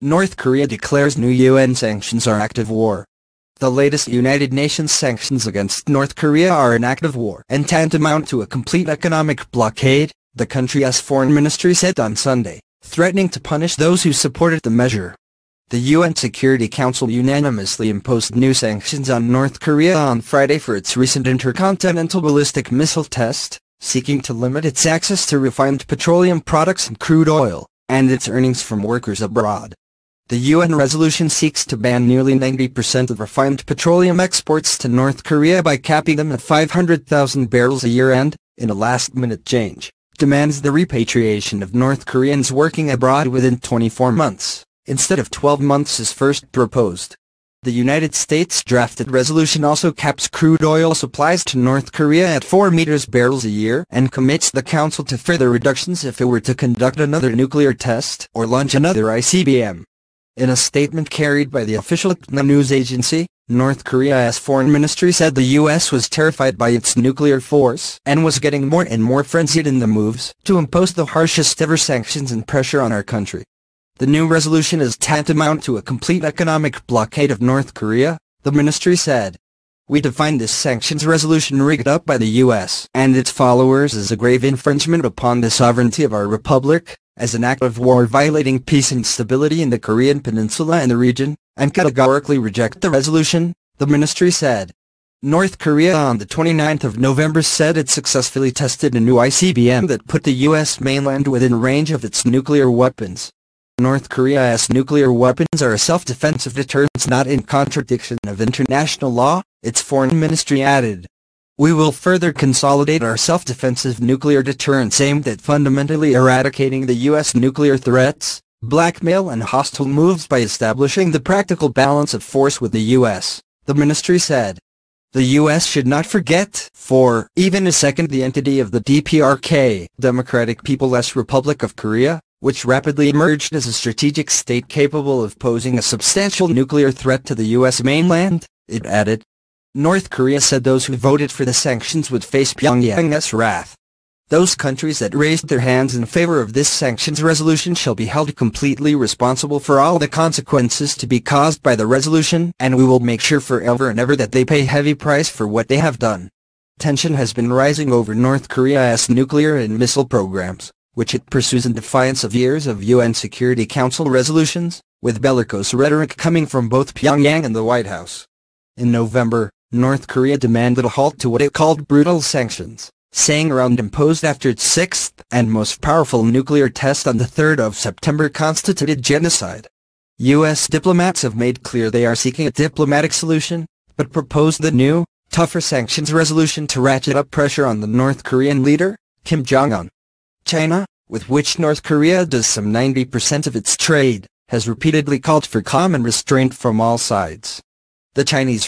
North Korea declares new UN sanctions are act of war. The latest United Nations sanctions against North Korea are an act of war and tantamount to a complete economic blockade, the country's foreign ministry said on Sunday, threatening to punish those who supported the measure. The UN Security Council unanimously imposed new sanctions on North Korea on Friday for its recent intercontinental ballistic missile test, seeking to limit its access to refined petroleum products and crude oil, and its earnings from workers abroad. The UN resolution seeks to ban nearly 90% of refined petroleum exports to North Korea by capping them at 500,000 barrels a year and, in a last-minute change, demands the repatriation of North Koreans working abroad within 24 months, instead of 12 months as first proposed. The United States drafted resolution also caps crude oil supplies to North Korea at 4 barrels a year and commits the Council to further reductions if it were to conduct another nuclear test or launch another ICBM. In a statement carried by the official KNA news agency, North Korea's foreign ministry said the U.S. was terrified by its nuclear force and was getting more and more frenzied in the moves to impose the harshest ever sanctions and pressure on our country. The new resolution is tantamount to a complete economic blockade of North Korea, the ministry said. We define this sanctions resolution rigged up by the U.S. and its followers as a grave infringement upon the sovereignty of our republic, as an act of war violating peace and stability in the Korean peninsula and the region, and categorically reject the resolution, the ministry said. North Korea on the 29th of November said it successfully tested a new ICBM that put the U.S. mainland within range of its nuclear weapons. North Korea's nuclear weapons are a self-defensive deterrence not in contradiction of international law, its foreign ministry added. We will further consolidate our self-defensive nuclear deterrence aimed at fundamentally eradicating the U.S. nuclear threats, blackmail and hostile moves by establishing the practical balance of force with the U.S., the ministry said. The U.S. should not forget, for even a second, the entity of the DPRK, Democratic People's Republic of Korea, which rapidly emerged as a strategic state capable of posing a substantial nuclear threat to the U.S. mainland, it added. North Korea said those who voted for the sanctions would face Pyongyang's wrath. Those countries that raised their hands in favor of this sanctions resolution shall be held completely responsible for all the consequences to be caused by the resolution, and we will make sure forever and ever that they pay heavy price for what they have done. Tension has been rising over North Korea's nuclear and missile programs, which it pursues in defiance of years of UN Security Council resolutions, with bellicose rhetoric coming from both Pyongyang and the White House. In November, North Korea demanded a halt to what it called brutal sanctions, saying a round imposed after its sixth and most powerful nuclear test on the 3rd of September constituted genocide. U.S. diplomats have made clear they are seeking a diplomatic solution, but proposed the new, tougher sanctions resolution to ratchet up pressure on the North Korean leader, Kim Jong-un. China, with which North Korea does some 90% of its trade, has repeatedly called for calm and restraint from all sides. The Chinese